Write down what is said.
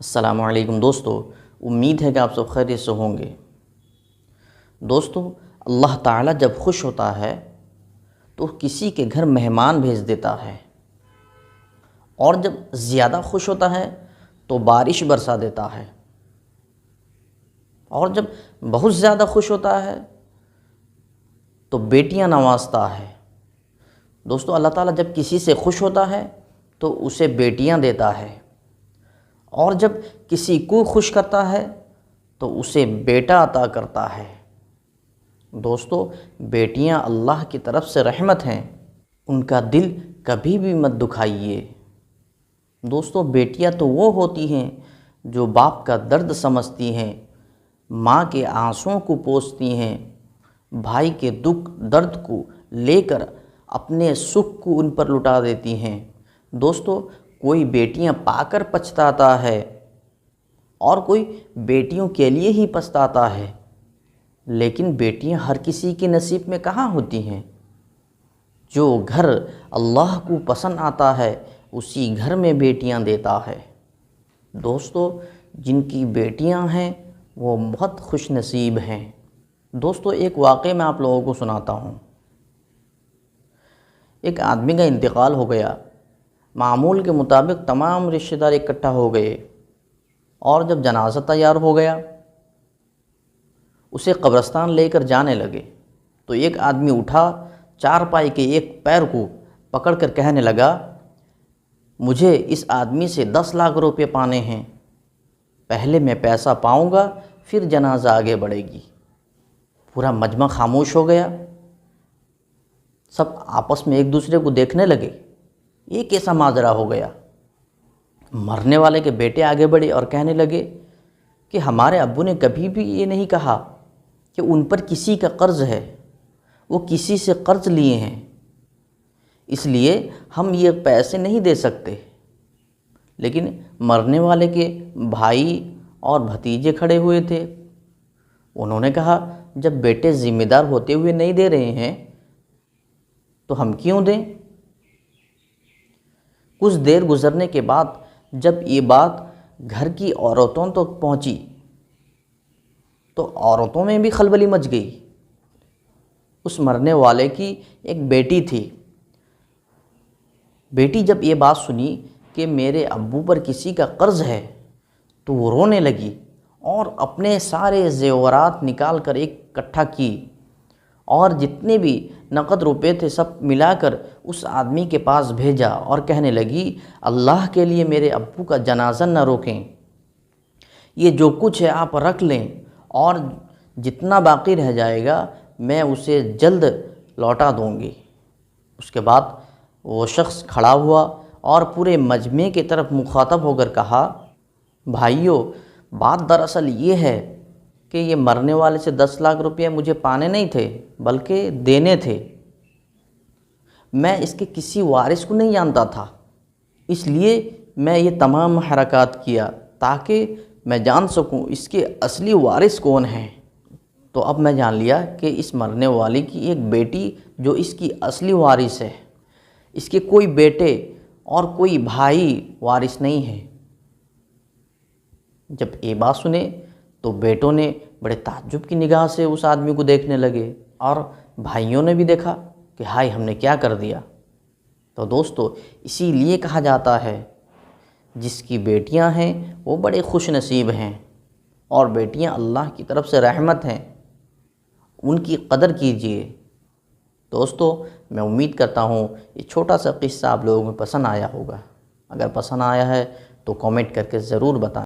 السلام علیکم دوستو، امید ہے کہ آپ سب خیریت سے ہوں گے۔ دوستو، اللہ تعالیٰ جب خوش ہوتا ہے تو کسی کے گھر مہمان بھیج دیتا ہے، اور جب زیادہ خوش ہوتا ہے تو بارش برسا دیتا ہے، اور جب بہت زیادہ خوش ہوتا ہے تو بیٹیاں نوازتا ہے۔ دوستو، اللہ تعالیٰ جب کسی سے خوش ہوتا ہے تو اسے بیٹیاں دیتا ہے، اور جب کسی کو خوش کرتا ہے تو اسے بیٹا عطا کرتا ہے۔ دوستو، بیٹیاں اللہ کی طرف سے رحمت ہیں، ان کا دل کبھی بھی مت دکھائیے۔ دوستو، بیٹیاں تو وہ ہوتی ہیں جو باپ کا درد سمجھتی ہیں، ماں کے آنسوؤں کو پوچھتی ہیں، بھائی کے دکھ درد کو لے کر اپنے سکھ کو ان پر لٹا دیتی ہیں۔ دوستو، کوئی بیٹیاں پا کر پچھتاتا ہے اور کوئی بیٹیوں کے لیے ہی پچھتاتا ہے، لیکن بیٹیاں ہر کسی کے نصیب میں کہاں ہوتی ہیں۔ جو گھر اللہ کو پسند آتا ہے اسی گھر میں بیٹیاں دیتا ہے۔ دوستو، جن کی بیٹیاں ہیں وہ بہت خوش نصیب ہیں۔ دوستو، ایک واقعہ میں آپ لوگوں کو سناتا ہوں۔ ایک آدمی کا انتقال ہو گیا، معمول کے مطابق تمام رشتہ دار اکٹھا ہو گئے، اور جب جنازہ تیار ہو گیا اسے قبرستان لے کر جانے لگے تو ایک آدمی اٹھا، چارپائی کے ایک پیر کو پکڑ کر کہنے لگا، مجھے اس آدمی سے 10 لاکھ روپے پانے ہیں، پہلے میں پیسہ پاؤں گا پھر جنازہ آگے بڑھے گی۔ پورا مجمع خاموش ہو گیا، سب آپس میں ایک دوسرے کو دیکھنے لگے، یہ کیسا ماجرا ہو گیا۔ مرنے والے کے بیٹے آگے بڑھے اور کہنے لگے کہ ہمارے ابو نے کبھی بھی یہ نہیں کہا کہ ان پر کسی کا قرض ہے، وہ کسی سے قرض لیے ہیں، اس لیے ہم یہ پیسے نہیں دے سکتے۔ لیکن مرنے والے کے بھائی اور بھتیجے کھڑے ہوئے تھے، انہوں نے کہا جب بیٹے ذمہ دار ہوتے ہوئے نہیں دے رہے ہیں تو ہم کیوں دیں؟ کچھ دیر گزرنے کے بعد جب یہ بات گھر کی عورتوں تک پہنچی تو عورتوں میں بھی خلبلی مچ گئی۔ اس مرنے والے کی ایک بیٹی تھی، بیٹی جب یہ بات سنی کہ میرے ابو پر کسی کا قرض ہے تو وہ رونے لگی اور اپنے سارے زیورات نکال کر اکٹھا کی، اور جتنے بھی نقد روپے تھے سب ملا کر اس آدمی کے پاس بھیجا اور کہنے لگی، اللہ کے لیے میرے ابو کا جنازہ نہ روکیں، یہ جو کچھ ہے آپ رکھ لیں، اور جتنا باقی رہ جائے گا میں اسے جلد لوٹا دوں گی۔ اس کے بعد وہ شخص کھڑا ہوا اور پورے مجمع کی طرف مخاطب ہو کر کہا، بھائیو، بات دراصل یہ ہے کہ یہ مرنے والے سے 10 لاکھ روپے مجھے پانے نہیں تھے بلکہ دینے تھے۔ میں اس کے کسی وارث کو نہیں جانتا تھا، اس لیے میں یہ تمام حرکات کیا تاکہ میں جان سکوں اس کے اصلی وارث کون ہیں۔ تو اب میں جان لیا کہ اس مرنے والی کی ایک بیٹی جو اس کی اصلی وارث ہے، اس کے کوئی بیٹے اور کوئی بھائی وارث نہیں ہے۔ جب یہ بات سنے تو بیٹوں نے بڑے تعجب کی نگاہ سے اس آدمی کو دیکھنے لگے، اور بھائیوں نے بھی دیکھا کہ ہائے ہم نے کیا کر دیا۔ تو دوستو، اسی لیے کہا جاتا ہے جس کی بیٹیاں ہیں وہ بڑے خوش نصیب ہیں، اور بیٹیاں اللہ کی طرف سے رحمت ہیں، ان کی قدر کیجیے۔ دوستو، میں امید کرتا ہوں یہ چھوٹا سا قصہ آپ لوگوں کو پسند آیا ہوگا۔ اگر پسند آیا ہے تو کامنٹ کر کے ضرور بتائیں۔